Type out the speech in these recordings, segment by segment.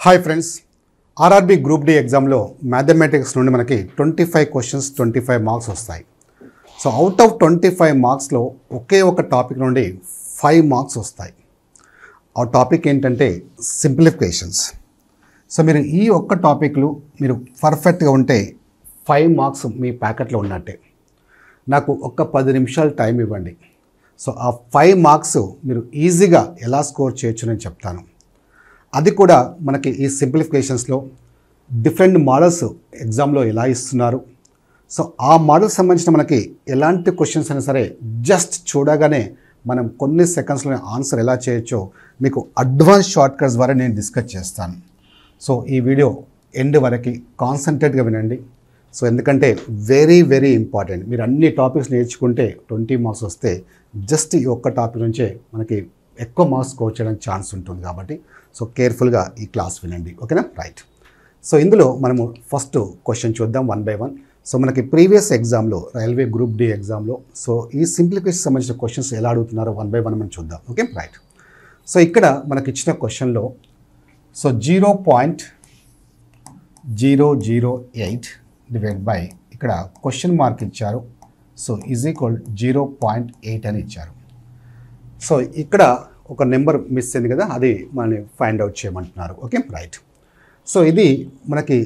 Hi friends, RRB group D ఎగ్జామ్లో mathematics నుండి మనకి 25 క్వశ్చన్స్ 25 మార్క్స్ వస్తాయి. సో అవుట్ ఆఫ్ 25 మార్క్స్లో ఒకే ఒక టాపిక్ నుండి 5 మార్క్స్ వస్తాయి. ఆ టాపిక్ ఏంటంటే సింప్లిఫికేషన్స్. సో మీరు ఈ ఒక్క టాపిక్లు మీరు పర్ఫెక్ట్గా ఉంటే 5 మార్క్స్ మీ ప్యాకెట్లో ఉన్నట్టే. నాకు ఒక్క 10 నిమిషాలు టైం ఇవ్వండి. సో ఆ 5 మార్క్స్ మీరు ఈజీగా ఎలా స్కోర్ చేయొచ్చు నేను చెప్తాను. అది కూడా మనకి ఈ సింప్లిఫికేషన్స్లో డిఫరెంట్ మోడల్స్ ఎగ్జామ్లో ఎలా ఇస్తున్నారు. సో ఆ మోడల్స్ సంబంధించిన మనకి ఎలాంటి క్వశ్చన్స్ అయినా సరే జస్ట్ చూడగానే మనం కొన్ని సెకండ్స్లో ఆన్సర్ ఎలా చేయొచ్చో మీకు అడ్వాన్స్ షార్ట్ కట్స్ ద్వారా నేను డిస్కస్ చేస్తాను. సో ఈ వీడియో ఎండ్ వరకు కాన్సన్ట్రేట్గా వినండి. సో ఎందుకంటే వెరీ వెరీ ఇంపార్టెంట్. మీరు అన్ని టాపిక్స్ నేర్చుకుంటే 20 మార్క్స్ వస్తే జస్ట్ ఈ ఒక్క టాపిక్ నుంచే మనకి ఎక్కువ మార్క్స్ స్కోర్ చేయడానికి ఛాన్స్ ఉంటుంది. కాబట్టి సో కేర్ఫుల్గా ఈ క్లాస్ వినండి, ఓకేనా? రైట్. సో ఇందులో మనము ఫస్ట్ క్వశ్చన్ చూద్దాం 1 by 1. సో మనకి ప్రీవియస్ ఎగ్జామ్లో రైల్వే గ్రూప్ డి ఎగ్జామ్లో సో ఈ సింప్లిఫికేషన్ సంబంధించిన క్వశ్చన్స్ ఎలా అడుగుతున్నారో 1 by 1 మనం చూద్దాం, ఓకే? రైట్. సో ఇక్కడ మనకి ఇచ్చిన క్వశ్చన్లో సో 0.008 డివైడ్ బై ఇక్కడ క్వశ్చన్ మార్క్ ఇచ్చారు. సో ఈజ్ ఈక్వల్ 0.8 అని ఇచ్చారు. సో ఇక్కడ ఒక నెంబర్ మిస్ అయింది కదా, అది మనని ఫైండ్ అవుట్ చేయమంటున్నారు, ఓకే? రైట్. సో ఇది మనకి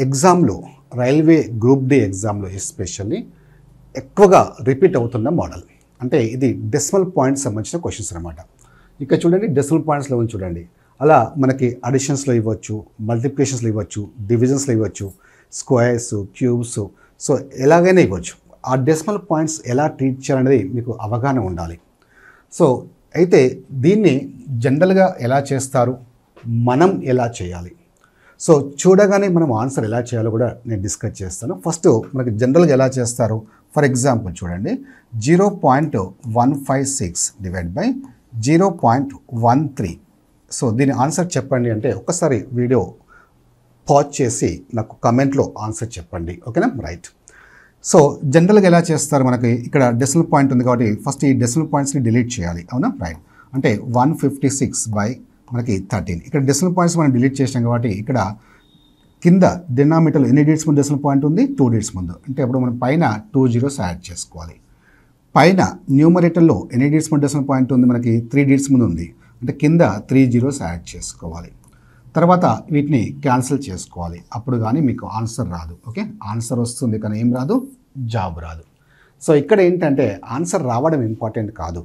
ఎగ్జామ్లో రైల్వే గ్రూప్ డి ఎగ్జామ్లో ఎస్పెషల్లీ ఎక్కువగా రిపీట్ అవుతున్న మోడల్. అంటే ఇది డెసిమల్ పాయింట్స్ సంబంధించిన క్వశ్చన్స్ అనమాట. ఇక్కడ చూడండి, డెసిమల్ పాయింట్స్లో చూడండి, అలా మనకి అడిషన్స్లో ఇవ్వచ్చు, మల్టిప్లికేషన్స్లో ఇవ్వచ్చు, డివిజన్స్లో ఇవ్వచ్చు, స్క్వేర్స్, క్యూబ్స్, సో ఎలాగైనా ఇవ్వచ్చు. ఆ డెసిమల్ పాయింట్స్ ఎలా ట్రీట్ చేయాలనేది మీకు అవగాహన ఉండాలి. సో అయితే దీన్ని జనరల్గా ఎలా చేస్తారు, మనం ఎలా చేయాలి, సో చూడగానే మనం ఆన్సర్ ఎలా చేయాలో కూడా నేను డిస్కస్ చేస్తాను. ఫస్ట్ మనకి జనరల్గా ఎలా చేస్తారు, ఫర్ ఎగ్జాంపుల్ చూడండి, 0.156 డివైడ్ బై 0.13. సో దీని ఆన్సర్ చెప్పండి అంటే ఒకసారి వీడియో పాజ్ చేసి నాకు కమెంట్లో ఆన్సర్ చెప్పండి, ఓకేనా? రైట్. సో జనరల్గా ఎలా చేస్తారు, మనకి ఇక్కడ డెసిమల్ పాయింట్ ఉంది కాబట్టి ఫస్ట్ ఈ డెసిమల్ పాయింట్స్ని డిలీట్ చేయాలి, అవునా? రైట్. అంటే 156 బై మనకి 13. ఇక్కడ డెసిమల్ పాయింట్స్ మనం డిలీట్ చేసాం కాబట్టి ఇక్కడ కింద డినామినేటర్లో ఎన్ని డిజిట్స్ ముందు డెసిమల్ పాయింట్ ఉంది, 2 డిజిట్స్ ముందు. అంటే అప్పుడు మనం పైన 2 zeros యాడ్ చేసుకోవాలి. పైన న్యూమరేటర్లో ఎన్ని డిజిట్స్ ముందు డెసిమల్ పాయింట్ ఉంది, మనకి 3 digits ముందు ఉంది. అంటే కింద 3 zeros యాడ్ చేసుకోవాలి. తర్వాత వీటిని క్యాన్సిల్ చేసుకోవాలి. అప్పుడు కానీ మీకు ఆన్సర్ రాదు, ఓకే? ఆన్సర్ వస్తుంది కానీ ఏం రాదు, జాబ్ రాదు. సో ఇక్కడ ఏంటంటే ఆన్సర్ రావడం ఇంపార్టెంట్ కాదు,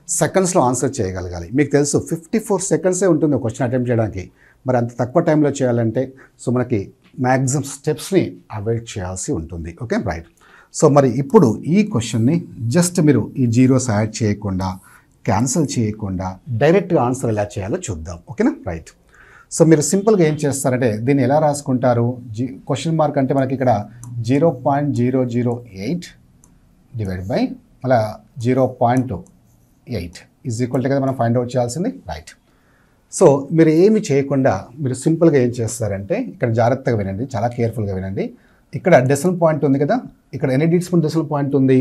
సెకండ్స్లో ఆన్సర్ చేయగలగాలి. మీకు తెలుసు 54 సెకండ్సే ఉంటుంది క్వశ్చన్ అటెంప్ట్ చేయడానికి. మరి అంత తక్కువ టైంలో చేయాలంటే సో మనకి మ్యాక్సిమం స్టెప్స్ని అవాయిడ్ చేయాల్సి ఉంటుంది, ఓకే? రైట్. సో మరి ఇప్పుడు ఈ క్వశ్చన్ని జస్ట్ మీరు ఈ జీరోస్ యాడ్ చేయకుండా, క్యాన్సిల్ చేయకుండా డైరెక్ట్గా ఆన్సర్ ఎలా చేయాలో చూద్దాం, ఓకేనా? రైట్. సో మీరు సింపుల్గా ఏం చేస్తారంటే దీన్ని ఎలా రాసుకుంటారు, క్వశ్చన్ మార్క్ అంటే మనకి ఇక్కడ 0.008 డివైడ్ బై అలా 0.8 ఈజ్ ఈక్వల్ టు కదా మనం ఫైండ్ అవుట్ చేయాల్సింది, రైట్. సో మీరు ఏమి చేయకుండా మీరు సింపుల్గా ఏం చేస్తారంటే ఇక్కడ జాగ్రత్తగా వినండి, చాలా కేర్ఫుల్గా వినండి. ఇక్కడ డెసిమల్ పాయింట్ ఉంది కదా, ఇక్కడ ఎన్ని డిజిట్స్ ముందు డెసిమల్ పాయింట్ ఉంది,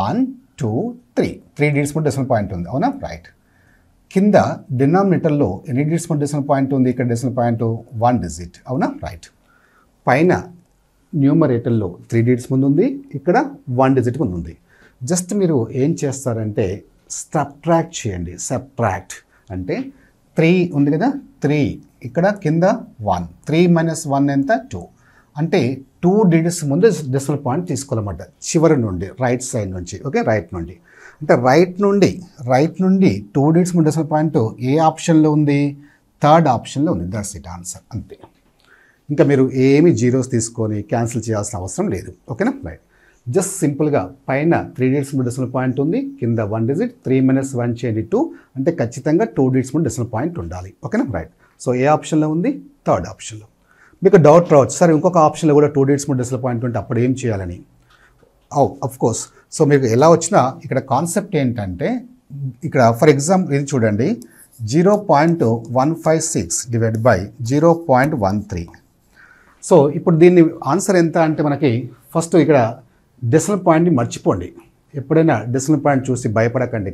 1 2 3 డిజిట్స్ ముందు డెసిమల్ పాయింట్ ఉంది, అవునా? రైట్. కింద డినామినేటర్లో ఎన్ని డిజిట్స్ ముందు డెసిమల్ పాయింట్ ఉంది, ఇక్కడ డెసిమల్ పాయింట్ 1 digit, అవునా? రైట్. పైన న్యూమరేటర్లో 3 digits ముందు ఉంది, ఇక్కడ 1 digit ముందు ఉంది. జస్ట్ మీరు ఏం చేస్తారంటే సబ్ట్రాక్ట్ చేయండి. సబ్ట్రాక్ట్ అంటే 3 ఉంది కదా, 3 ఇక్కడ కింద 1, 3 - 1 ఎంత, 2. అంటే 2 digits ముందు డెసిమల్ పాయింట్ తీసుకోవాలన్నమాట, చివరి నుండి రైట్ సైడ్ నుంచి, ఓకే? రైట్ నుండి అంటే రైట్ నుండి 2 digits ముందు డెసిమల్ పాయింట్ ఏ ఆప్షన్లో ఉంది, 3rd ఆప్షన్లో ఉంది. దట్స్ ఇట్ ఆన్సర్, అంతే. ఇంకా మీరు ఏమి జీరోస్ తీసుకొని క్యాన్సిల్ చేయాల్సిన అవసరం లేదు, ఓకేనా? రైట్. జస్ట్ సింపుల్గా పైన 3 digits ముందు డెసిమల్ పాయింట్ ఉంది, కింద 1 digit, 3 - 1 చేయండి 2, అంటే ఖచ్చితంగా 2 digits ముందు డెసిమల్ పాయింట్ ఉండాలి, ఓకేనా? రైట్. సో ఏ ఆప్షన్లో ఉంది, 3rd ఆప్షన్లో. మీకు డౌట్ రావచ్చు, సరే ఇంకొక ఆప్షన్లో కూడా 2 digits ముందు డెసిమల్ పాయింట్ ఉంటే అప్పుడు ఏం చేయాలని. Of course. సో మీకు ఎలా వచ్చినా ఇక్కడ కాన్సెప్ట్ ఏంటంటే ఇక్కడ ఫర్ ఎగ్జాంపుల్ ఇది చూడండి, 0.156 డివైడ్ బై 0.13. సో ఇప్పుడు దీన్ని ఆన్సర్ ఎంత అంటే మనకి ఫస్ట్ ఇక్కడ డెసిమల్ పాయింట్ని మర్చిపోండి. ఎప్పుడైనా డెసిమల్ పాయింట్ చూసి భయపడకండి,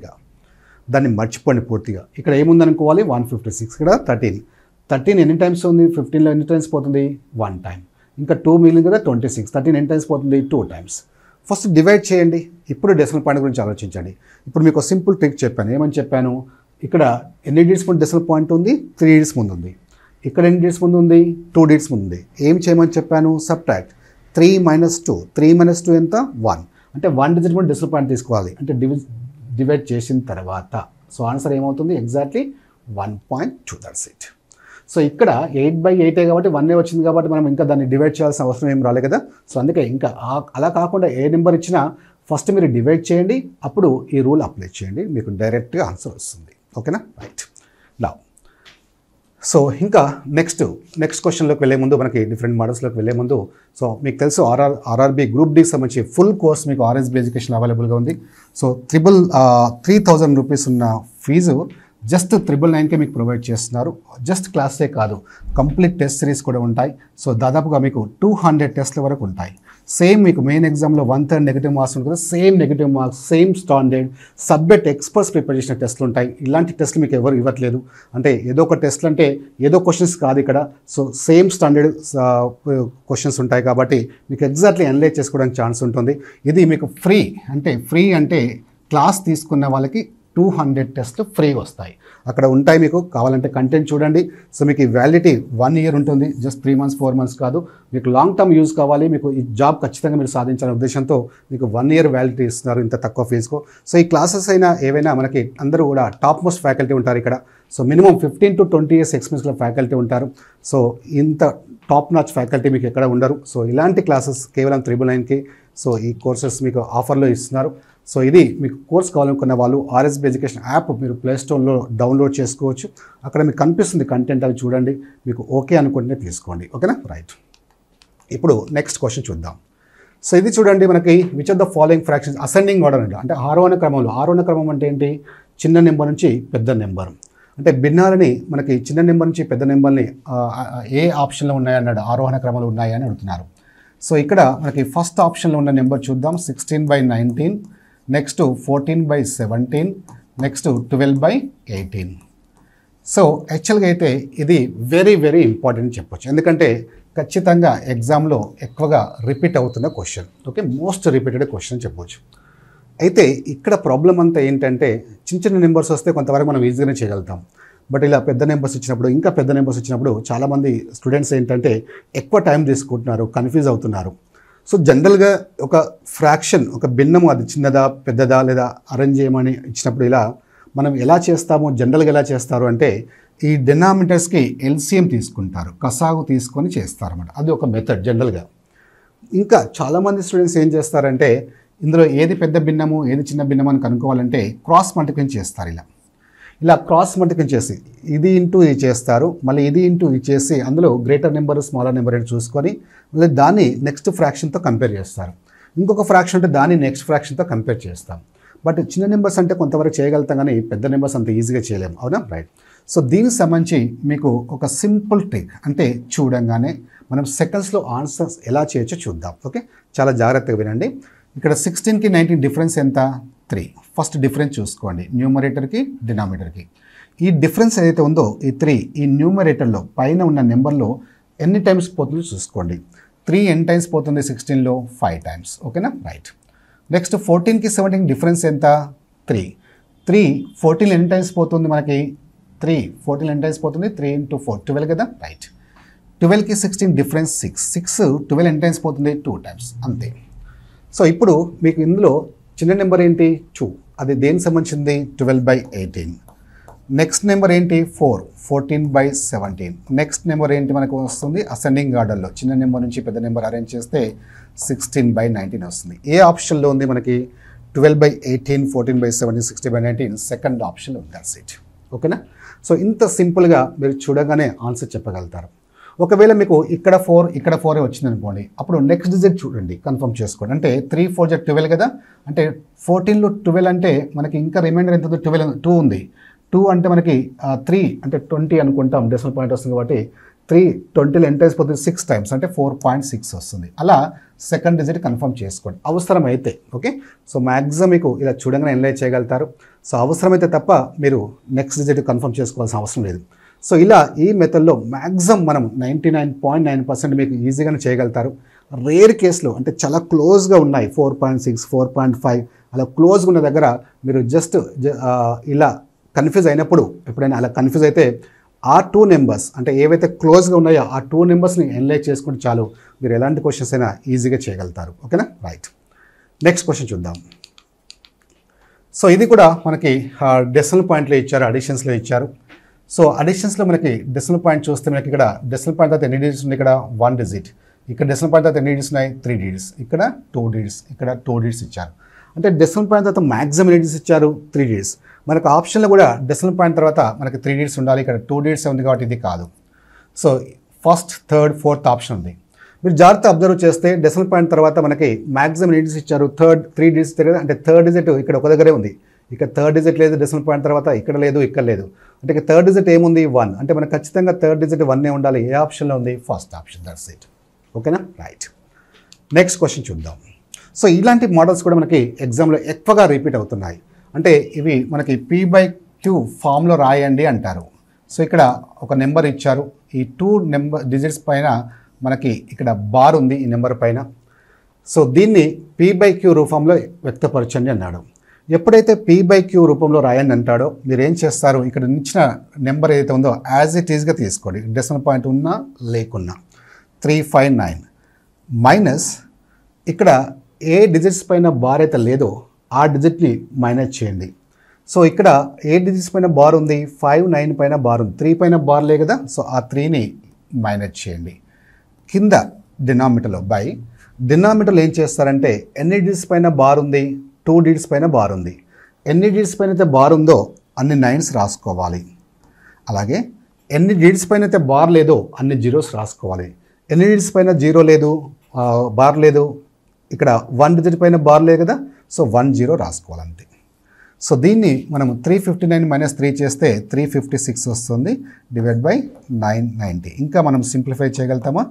దాన్ని మర్చిపోండి పూర్తిగా. ఇక్కడ ఏముందనుకోవాలి, 156, ఇక్కడ 13. 13 ఎన్ని టైమ్స్ ఉంది, 15లో ఎన్ని టైమ్స్ పోతుంది, 1 టైం. ఇంకా 2 మిగిలింది కదా 26. 13 ఎన్ని టైమ్స్ పోతుంది, 2 టైమ్స్. ఫస్ట్ డివైడ్ చేయండి, ఇప్పుడు డెసిమల్ పాయింట్ గురించి ఆలోచించండి. ఇప్పుడు మీకు సింపుల్ ట్రిక్ చెప్పాను. ఏమని చెప్పాను, ఇక్కడ ఎన్ని డిజిట్స్ ముందు డెసిమల్ పాయింట్ ఉంది, 3 డిజిట్స్ ముందు ఉంది. ఇక్కడ ఎన్ని డిజిట్స్ ముందు ఉంది, 2 డిజిట్స్ ముందు ఉంది. ఏం చేయమని చెప్పాను, సబ్ట్రాక్ట్ 3 - 2. 3 - 2 ఎంత, 1. అంటే 1 డిజిట్ ముందు డెసిమల్ పాయింట్ తీసుకోవాలి, అంటే డివైడ్ చేసిన తర్వాత. సో ఆన్సర్ ఏమవుతుంది, ఎగ్జాక్ట్లీ 1.2. That's it. సో ఇక్కడ 8/8 కాబట్టి 1 వచ్చింది కాబట్టి మనం ఇంకా దాన్ని డివైడ్ చేయాల్సిన అవసరం ఏం రాలేదు కదా. సో అందుకే ఇంకా అలా కాకుండా ఏ నెంబర్ ఇచ్చినా ఫస్ట్ మీరు డివైడ్ చేయండి, అప్పుడు ఈ రూల్ అప్లై చేయండి, మీకు డైరెక్ట్గా ఆన్సర్ వస్తుంది. ఓకేనా, రైట్. నా సో ఇంకా నెక్స్ట్ క్వశ్చన్లోకి వెళ్ళే ముందు, మనకి డిఫరెంట్ మోడల్స్లోకి వెళ్ళే ముందు, సో మీకు తెలుసు ఆర్ఆర్బీ గ్రూప్ డి సంబంధించి ఫుల్ కోర్స్ మీకు ఆర్ఎస్బీ ఎడ్యుకేషన్ అవైలబుల్గా ఉంది. సో 3,000 రూపీస్ ఉన్న ఫీజు జస్ట్ 999కే మీకు ప్రొవైడ్ చేస్తున్నారు. జస్ట్ క్లాసే కాదు, కంప్లీట్ టెస్ట్ సిరీస్ కూడా ఉంటాయి. సో దాదాపుగా మీకు 200 టెస్ట్ల వరకు ఉంటాయి. సేమ్ మీకు మెయిన్ ఎగ్జామ్లో 1/3 నెగిటివ్ మార్క్స్ ఉంటుంది, same negative marks, same standard subject experts prepare చేసిన టెస్ట్లు ఉంటాయి. ఇలాంటి టెస్ట్లు మీకు ఎవరు ఇవ్వట్లేదు. అంటే ఏదో ఒక టెస్ట్లు అంటే ఏదో క్వశ్చన్స్ కాదు ఇక్కడ. సో సేమ్ స్టాండర్డ్ క్వశ్చన్స్ ఉంటాయి కాబట్టి మీకు ఎగ్జాక్ట్లీ అనలైజ్ చేసుకోవడానికి ఛాన్స్ ఉంటుంది. ఇది మీకు ఫ్రీ అంటే క్లాస్ తీసుకున్న వాళ్ళకి 200 టెస్ట్లు ఫ్రీ వస్తాయి. అక్కడ ఉంటాయి, మీకు కావాలంటే కంటెంట్ చూడండి. సో మీకు ఈ వ్యాలిడిటీ 1 ఇయర్ ఉంటుంది, జస్ట్ 3 months 4 months కాదు. మీకు లాంగ్ టర్మ్ యూజ్ కావాలి, మీకు ఈ జాబ్ ఖచ్చితంగా మీరు సాధించాలనే ఉద్దేశంతో మీకు 1 year వ్యాలిడిటీ ఇస్తున్నారు ఇంత తక్కువ ఫీజుకు. సో ఈ క్లాసెస్ అయినా ఏవైనా మనకి అందరూ కూడా టాప్ మోస్ట్ ఫ్యాకల్టీ ఉంటారు ఇక్కడ. సో మినిమం 15 to 20 years ఎక్స్పీరియన్స్లో ఫ్యాకల్టీ ఉంటారు. సో ఇంత టాప్ నాచ్ ఫ్యాకల్టీ మీకు ఎక్కడ ఉండరు. సో ఇలాంటి క్లాసెస్ కేవలం 999కి సో ఈ కోర్సెస్ మీకు ఆఫర్లో ఇస్తున్నారు. సో ఇది మీకు కోర్స్ కావాలనుకున్న వాళ్ళు ఆర్ఎస్బీ ఎడ్యుకేషన్ యాప్ మీరు ప్లేస్టోర్లో డౌన్లోడ్ చేసుకోవచ్చు. అక్కడ మీకు కనిపిస్తుంది కంటెంట్, అవి చూడండి, మీకు ఓకే అనుకుంటే తీసుకోండి. ఓకేనా, రైట్. ఇప్పుడు నెక్స్ట్ క్వశ్చన్ చూద్దాం. సో ఇది చూడండి, మనకి which of the following fractions ascending order అంటే, అంటే ఆరోహణ క్రమం అంటే ఏంటి, చిన్న నెంబర్ నుంచి పెద్ద నెంబర్. అంటే భిన్నాలని మనకి చిన్న నెంబర్ నుంచి పెద్ద నెంబర్ని ఏ ఆప్షన్లో ఉన్నాయన్నాడు, ఆరోహణ క్రమంలో ఉన్నాయని అడుగుతున్నారు. సో ఇక్కడ మనకి ఫస్ట్ ఆప్షన్లో ఉన్న నెంబర్ చూద్దాం, 16/19, నెక్స్ట్ 14/17, నెక్స్ట్ 12/18. సో యాక్చువల్గా అయితే ఇది వెరీ వెరీ ఇంపార్టెంట్ చెప్పొచ్చు, ఎందుకంటే ఖచ్చితంగా ఎగ్జామ్లో ఎక్కువగా రిపీట్ అవుతున్న question. Okay, most repeated question చెప్పవచ్చు. అయితే ఇక్కడ ప్రాబ్లం అంతా ఏంటంటే చిన్న నెంబర్స్ వస్తే కొంతవరకు మనం ఈజీగానే చేయగలుగుతాం. బట్ ఇలా పెద్ద నెంబర్స్ ఇచ్చినప్పుడు, ఇంకా పెద్ద నెంబర్స్ ఇచ్చినప్పుడు చాలామంది స్టూడెంట్స్ ఏంటంటే ఎక్కువ టైం తీసుకుంటున్నారు, కన్ఫ్యూజ్ అవుతున్నారు. సో జనరల్గా ఒక ఫ్రాక్షన్, ఒక భిన్నము, అది చిన్నదా పెద్దదా లేదా అరేంజ్ చేయమని ఇచ్చినప్పుడు ఇలా మనం ఎలా చేస్తాము, జనరల్గా ఎలా చేస్తారు అంటే ఈ డినామినేటర్స్కి ఎల్సిఎం తీసుకుంటారు, కసాగు తీసుకొని చేస్తారు అన్నమాట. అది ఒక మెథడ్ జనరల్గా. ఇంకా చాలామంది స్టూడెంట్స్ ఏం చేస్తారంటే ఇందులో ఏది పెద్ద భిన్నము ఏది చిన్న భిన్నము అని కనుక్కోవాలంటే క్రాస్ మల్టిప్లికేషన్ చేస్తారు. ఇలా క్రాస్ మల్టిప్లికేషన్ చేసి ఇది ఇంటూ ఇది చేస్తారు, మళ్ళీ ఇది ఇంటూ ఇది చేసి అందులో గ్రేటర్ నెంబర్ స్మాలర్ నెంబర్ అని చూసుకొని మళ్ళీ దాన్ని నెక్స్ట్ ఫ్రాక్షన్తో కంపేర్ చేస్తారు. ఇంకొక ఫ్రాక్షన్ అంటే దాన్ని నెక్స్ట్ ఫ్రాక్షన్తో కంపేర్ చేస్తాం. బట్ చిన్న నెంబర్స్ అంటే కొంతవరకు చేయగలుగుతాం, కానీ పెద్ద నెంబర్స్ అంత ఈజీగా చేయలేము, అవునా, రైట్. సో దీనికి సంబంధించి మీకు ఒక సింపుల్ ట్రిక్, అంటే చూడంగానే మనం సెకండ్స్లో ఆన్సర్స్ ఎలా చేయొచ్చో చూద్దాం. ఓకే, చాలా జాగ్రత్తగా వినండి. ఇక్కడ 16కి 19 డిఫరెన్స్ ఎంత, 3. ఫస్ట్ డిఫరెన్స్ చూసుకోండి, న్యూమరేటర్కి డినామినేటర్కి. ఈ డిఫరెన్స్ ఏదైతే ఉందో ఈ 3 ఈ న్యూమరేటర్లో పైన ఉన్న నెంబర్లో ఎన్ని టైమ్స్ పోతుందో చూసుకోండి. 3 ఎన్ని టైమ్స్ పోతుంది 16లో, 5 టైమ్స్. ఓకేనా, రైట్. నెక్స్ట్ 14కి 17 డిఫరెన్స్ ఎంత, 3. 14 ఎన్ని టైమ్స్ పోతుంది మనకి, 14 ఎన్ని టైమ్స్ పోతుంది, 3 × 4 12 కదా, రైట్. 12కి 16 డిఫరెన్స్ 6. 12 ఎన్ని టైమ్స్ పోతుంది, 2 టైమ్స్, అంతే. సో ఇప్పుడు మీకు ఇందులో చిన్న నెంబర్ ఏంటి, 2, అది దేనికి సంబంధించింది, 12/18. నెక్స్ట్ నెంబర్ ఏంటి, 4, 14/17. నెక్స్ట్ నెంబర్ ఏంటి మనకు వస్తుంది, అసెండింగ్ ఆర్డర్లో చిన్న నెంబర్ నుంచి పెద్ద నెంబర్ అరేంజ్ చేస్తే 16/19 వస్తుంది. ఏ ఆప్షన్లో ఉంది మనకి, 12/18, 14/17, 16/19 సెకండ్ ఆప్షన్లో ఉంది. That's it. ఓకేనా. సో ఇంత సింపుల్గా మీరు చూడగానే ఆన్సర్ చెప్పగలుగుతారు. ఒకవేళ మీకు ఇక్కడ 4 ఇక్కడ 4 వచ్చింది అనుకోండి, అప్పుడు నెక్స్ట్ డిజిట్ చూడండి, కన్ఫర్మ్ చేసుకోండి. అంటే 3 4 12 కదా, అంటే 14లో 12 అంటే మనకి ఇంకా రిమైండర్ ఎంత, 2 ఉంది. 2 అంటే మనకి 3 అంటే 20 అనుకుంటాం, డెసిమల్ పాయింట్ వస్తుంది కాబట్టి 3 20లో ఎంత అయిపోతుంది, 6 టైమ్స్ అంటే 4.6 వస్తుంది. అలా సెకండ్ డిజిట్ కన్ఫర్మ్ చేసుకోండి అవసరమైతే. ఓకే, సో మ్యాక్సిమం మీకు ఇలా చూడంగానే ఎనలైజ్ చేయగలుగుతారు. సో అవసరమైతే తప్ప మీరు నెక్స్ట్ డిజిట్ కన్ఫర్మ్ చేసుకోవాల్సిన అవసరం లేదు. సో ఇలా ఈ మెథడ్లో మ్యాక్సిమం మనం 99.9% మీకు ఈజీగానే చేయగలుగుతారు. రేర్ కేసులో అంటే చాలా క్లోజ్గా ఉన్నాయి 4.6, 4.5 అలా క్లోజ్గా ఉన్న దగ్గర మీరు జస్ట్ ఇలా కన్ఫ్యూజ్ అయినప్పుడు ఎప్పుడైనా అలా కన్ఫ్యూజ్ అయితే ఆ 2 నెంబర్స్ అంటే ఏవైతే క్లోజ్గా ఉన్నాయో ఆ 2 నెంబర్స్ని ఎనలైజ్ చేసుకుంటే చాలు మీరు ఎలాంటి క్వశ్చన్స్ అయినా ఈజీగా చేయగలుగుతారు. ఓకేనా, రైట్. నెక్స్ట్ క్వశ్చన్ చూద్దాం. సో ఇది కూడా మనకి డెసిమల్ పాయింట్లో ఇచ్చారు, అడిషన్స్లో ఇచ్చారు. సో అడిషన్స్లో మనకి డెసిమల్ పాయింట్ చూస్తే మనకి ఇక్కడ డెసిమల్ పాయింట్ తర్వాత ఎన్ని డిజిట్స్ ఉన్నాయి, ఇక్కడ 1 డిజిట్, ఇక్కడ డెసిమల్ పాయింట్ తర్వాత ఎన్ని డిజిట్స్ ఉన్నాయి, 3 డిజిట్స్, ఇక్కడ 2 డిజిట్స్, ఇక్కడ 2 డిజిట్స్ ఇచ్చారు. అంటే డెసిమల్ పాయింట్ తర్వాత మ్యాక్సిమం ఎన్ని డిజిట్స్ ఇచ్చారు, 3 డిజిట్స్. మనకు ఆప్షన్లో కూడా డెసిమల్ పాయింట్ తర్వాత మనకి 3 డిజిట్స్ ఉండాలి, ఇక్కడ 2 డిజిట్స్ ఉంది కాబట్టి ఇది కాదు. So first, third, fourth option ఉంది. మీరు జాగ్రత్త అబ్జర్వ్ చేస్తే డెసిమల్ పాయింట్ తర్వాత మనకి మ్యాక్సిమం ఎన్ని డిజిట్స్ ఇచ్చారు, 3 డిజిట్స్ కదా, అంటే థర్డ్ డిజిట్ ఇక్కడ ఒక దగ్గరే ఉంది. ఇక్కడ థర్డ్ డిజిట్ లేదు డెసిమల్ పాయింట్ తర్వాత, ఇక్కడ లేదు, ఇక్కడ లేదు. అంటే ఇక్కడ థర్డ్ డిజిట్ ఏముంది, 1. అంటే మనకు ఖచ్చితంగా థర్డ్ డిజిట్ 1 ఉండాలి. ఏ ఆప్షన్లో ఉంది, ఫస్ట్ ఆప్షన్. That's it. ఓకేనా, రైట్. నెక్స్ట్ క్వశ్చన్ చూద్దాం. సో ఇలాంటి మోడల్స్ కూడా మనకి ఎగ్జామ్లో ఎక్కువగా రిపీట్ అవుతున్నాయి. అంటే ఇవి మనకి P/Q ఫామ్లో రాయండి అంటారు. సో ఇక్కడ ఒక నెంబర్ ఇచ్చారు, ఈ 2 డిజిట్స్ పైన మనకి ఇక్కడ బార్ ఉంది ఈ నెంబర్ పైన. సో దీన్ని P/Q రూపంలో వ్యక్తపరచండి అన్నాడు. ఎప్పుడైతే P/Q రూపంలో రాయండి అంటాడో మీరు ఏం చేస్తారు, ఇక్కడ ఇచ్చిన నెంబర్ ఏదైతే ఉందో యాజ్ ఇట్ ఈస్గా తీసుకోండి, డెసిమల్ పాయింట్ ఉన్నా లేకున్నా. 359 మైనస్ ఇక్కడ ఏ డిజిట్స్ పైన బార్ అయితే లేదో ఆ డిజిట్ని మైనస్ చేయండి. సో ఇక్కడ ఏ డిజిట్స్ పైన బార్ ఉంది, 5, 9 పైన బార్ ఉంది, 3 పైన బార్ లే కదా, సో ఆ 3ని మైనస్ చేయండి. కింద డినామినేటర్లో బై డినామినేటర్లో ఏం చేస్తారంటే ఎన్ని డిజిట్స్ పైన బార్ ఉంది, 2 డిజిట్స్ పైన బార్ ఉంది. ఎన్ని డిజిట్స్ పైన అయితే బార్ ఉందో అన్ని 9s రాసుకోవాలి. అలాగే ఎన్ని డిజిట్స్ పైన అయితే బార్ లేదో అన్ని 0s రాసుకోవాలి. ఎన్ని డిజిట్స్ పైన 0 లేదు, బార్ లేదు, ఇక్కడ 1 డిజిట్ పైన బార్ లేదు కదా, సో 1 0 రాసుకోవాలంతే. సో దీన్ని మనం 359 మైనస్ 3 చేస్తే 356 వస్తుంది, డివైడ్ బై 990. ఇంకా మనం సింప్లిఫై చేయగలుగుతామా,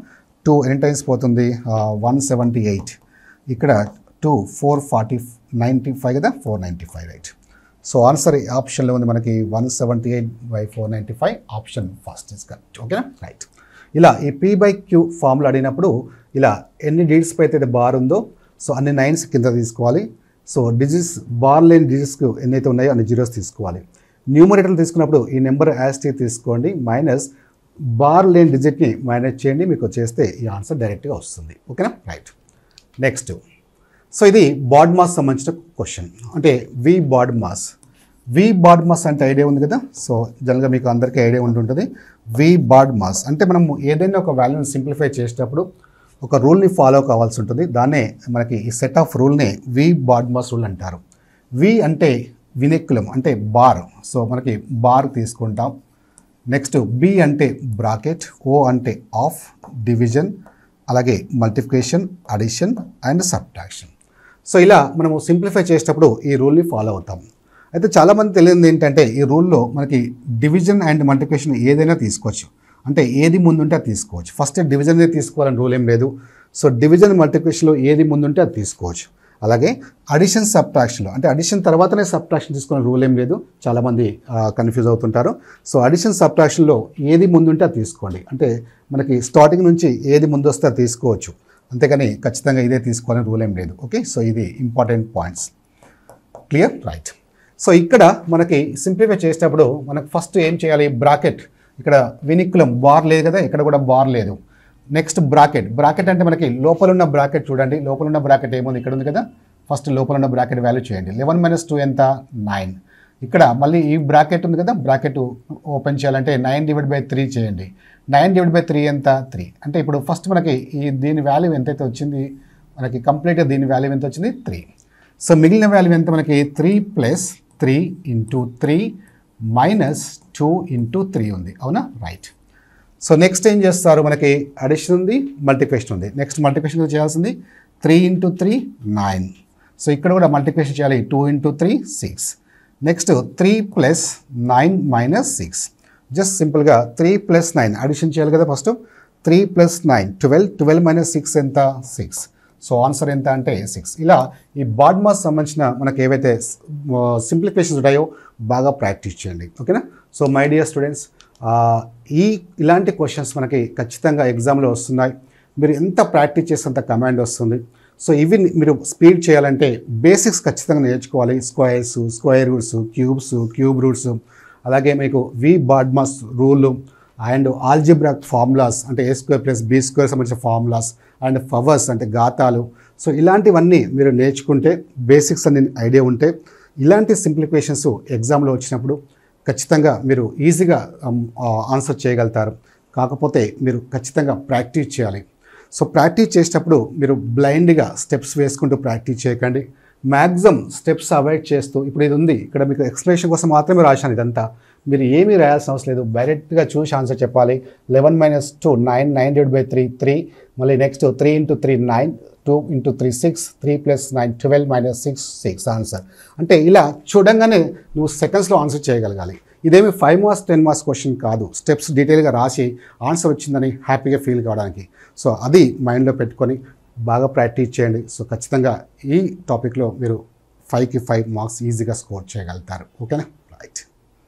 2 ఎన్ని టైమ్స్ పోతుంది, 178, ఇక్కడ 2 495 కదా, 495 రైట్. సో ఆన్సర్ ఆప్షన్లో ఉంది మనకి 178/495, ఆప్షన్ ఫస్ట్ ఇస్ కరెక్ట్. ఓకేనా, రైట్. ఇలా ఈ P/Q ఫార్ములా అడిగినప్పుడు ఇలా ఎన్ని డిజిట్స్ పై అయితే బార్ ఉందో సో అన్ని 9s కింద తీసుకోవాలి. సో డిజిట్స్ బార్ లేని డిజిట్స్కు ఎన్నైతే ఉన్నాయో అన్ని 0s తీసుకోవాలి. న్యూమరేటర్లు తీసుకున్నప్పుడు ఈ నెంబర్ యాజ్ టీ తీసుకోండి, మైనస్ బార్ లేని డిజిట్ని మైనస్ చేయండి, మీకు చేస్తే ఈ ఆన్సర్ డైరెక్ట్గా వస్తుంది. ఓకేనా, రైట్. నెక్స్ట్, సో ఇది బాడ్ మాస్ సంబంధించిన క్వశ్చన్. అంటే వి బాడ్ మాస్ అంటే ఐడియా ఉంది కదా. సో జనరల్గా మీకు అందరికీ ఐడియా ఉంటుంటుంది. వి బాడ్ మాస్ అంటే మనం ఏదైనా ఒక వాల్యూని సింప్లిఫై చేసేటప్పుడు ఒక రూల్ని ఫాలో కావాల్సి ఉంటుంది. దాన్నే మనకి ఈ సెట్ ఆఫ్ రూల్ని వి బాడ్ మాస్ రూల్ అంటారు. వి అంటే వినిక్యులం అంటే బార్, సో మనకి బార్ తీసుకుంటాం. నెక్స్ట్ బి అంటే బ్రాకెట్, ఓ అంటే ఆఫ్, డివిజన్, అలాగే multiplication, addition and subtraction. So ఇలా మనము సింప్లిఫై చేసేటప్పుడు ఈ రూల్ని ఫాలో అవుతాం. అయితే చాలామంది తెలియదు ఏంటంటే ఈ రూల్లో మనకి డివిజన్ అండ్ మల్టిప్లికేషన్ ఏదైనా తీసుకోవచ్చు, అంటే ఏది ముందుంటే అది తీసుకోవచ్చు. ఫస్ట్ డివిజన్ తీసుకోవాలని రూల్ ఏం లేదు. సో డివిజన్ మల్టిప్లికేషన్లో ఏది ముందుంటే అది తీసుకోవచ్చు. అలాగే అడిషన్ సబ్ట్రాక్షన్లో అంటే అడిషన్ తర్వాతనే సబ్ట్రాక్షన్ తీసుకునే రూల్ ఏం లేదు, చాలామంది కన్ఫ్యూజ్ అవుతుంటారు. సో అడిషన్ సబ్ట్రాక్షన్లో ఏది ముందుంటే అది తీసుకోండి, అంటే మనకి స్టార్టింగ్ నుంచి ఏది ముందు వస్తే అది తీసుకోవచ్చు, అంతేగాని ఖచ్చితంగా ఇదే తీసుకోవాలని రూల్ ఏం లేదు. ఓకే, సో ఇది important points. Clear, right. So ఇక్కడ మనకి సింప్లిఫై చేసేటప్పుడు మనకు ఫస్ట్ ఏం చేయాలి, బ్రాకెట్, ఇక్కడ వినిక్యులం బార్ లేదు కదా, ఇక్కడ కూడా బార్ లేదు. నెక్స్ట్ బ్రాకెట్ అంటే మనకి లోపల ఉన్న బ్రాకెట్ చూడండి, లోపల ఉన్న బ్రాకెట్ ఏముంది, ఇక్కడ ఉంది కదా. ఫస్ట్ లోపల ఉన్న బ్రాకెట్ వాల్యూ చేయండి. 11 - 2 ఎంత, 9. ఇక్కడ మళ్ళీ ఈ బ్రాకెట్ ఉంది కదా, బ్రాకెట్ ఓపెన్ చేయాలంటే 9/3 చేయండి. 9/3 ఎంత, 3. అంటే ఇప్పుడు ఫస్ట్ మనకి దీని వాల్యూ ఎంతైతే వచ్చింది, మనకి కంప్లీట్గా దీని వాల్యూ ఎంత వచ్చింది, 3. సో మిగిలిన వాల్యూ ఎంత మనకి 3 + 3 × 3 - 2 × 3 ఉంది, అవునా, రైట్. సో నెక్స్ట్ ఏం చేస్తారు, మనకి అడిషన్ ఉంది, మల్టిప్లికేషన్ ఉంది. నెక్స్ట్ మల్టిప్లికేషన్ చేయాల్సింది 3 × 3 9. సో ఇక్కడ కూడా మల్టిప్లికేషన్ చేయాలి, 2 × 3 6. నెక్స్ట్ 3 + 9 - 6. జస్ట్ సింపుల్గా 3 + 9 అడిషన్ చేయాలి కదా. ఫస్ట్ 3 + 9 12 - 6 ఎంత, 6. సో ఆన్సర్ ఎంత అంటే 6. ఇలా ఈ బాడ్ మాస్ సంబంధించిన మనకి ఏవైతే సింప్లిఫికేషన్స్ ఉంటాయో బాగా ప్రాక్టీస్ చేయండి. ఓకేనా. సో మై డియర్ స్టూడెంట్స్, ఇలాంటి క్వశ్చన్స్ మనకి ఖచ్చితంగా ఎగ్జామ్లో వస్తున్నాయి. మీరు ఎంత ప్రాక్టీస్ చేస్తే అంత కమాండ్ వస్తుంది. సో ఇవి మీరు స్పీడ్ చేయాలంటే బేసిక్స్ ఖచ్చితంగా నేర్చుకోవాలి. Squares, square roots, cubes, cube roots, అలాగే మీకు V BODMAS rule and algebra formulas అంటే A square plus B square సంబంధించిన ఫార్ములాస్ అండ్ పవర్స్ అంటే ఘాతాలు. సో ఇలాంటివన్నీ మీరు నేర్చుకుంటే బేసిక్స్ అన్ని ఐడియా ఉంటే ఇలాంటి సింప్లిఫికేషన్స్ ఎగ్జామ్లో వచ్చినప్పుడు ఖచ్చితంగా మీరు ఈజీగా ఆన్సర్ చేయగలుగుతారు. కాకపోతే మీరు ఖచ్చితంగా ప్రాక్టీస్ చేయాలి. సో ప్రాక్టీస్ చేసేటప్పుడు మీరు బ్లైండ్గా స్టెప్స్ వేసుకుంటూ ప్రాక్టీస్ చేయకండి. మ్యాక్సిమం స్టెప్స్ అవాయిడ్ చేస్తూ, ఇప్పుడు ఇది ఉంది ఇక్కడ మీకు ఎక్స్ప్లెనేషన్ కోసం మాత్రమే రాశాను ఇదంతా, మీరు ఏమీ రాయాల్సిన అవసరం లేదు. డైరెక్ట్గా చూసి ఆన్సర్ చెప్పాలి. 11 - 2 9, 9/3 3, మళ్ళీ నెక్స్ట్ 3 × 3 9, 2 × 3 6, 3 + 9 12 - 6 6 ఆన్సర్. అంటే ఇలా చూడంగానే నువ్వు సెకండ్స్లో ఆన్సర్ చేయగలగాలి. ఇదేమి 5 మార్క్స్ 10 మార్క్స్ క్వశ్చన్ కాదు. స్టెప్స్ డీటెయిల్గా రాసి ఆన్సర్ వచ్చిందని హ్యాపీగా ఫీల్ కావడానికి. సో అది మైండ్లో పెట్టుకొని బాగా ప్రాక్టీస్ చేయండి. సో ఖచ్చితంగా ఈ టాపిక్లో మీరు 5కి 5 మార్క్స్ ఈజీగా స్కోర్ చేయగలుగుతారు. ఓకేనా? రైట్.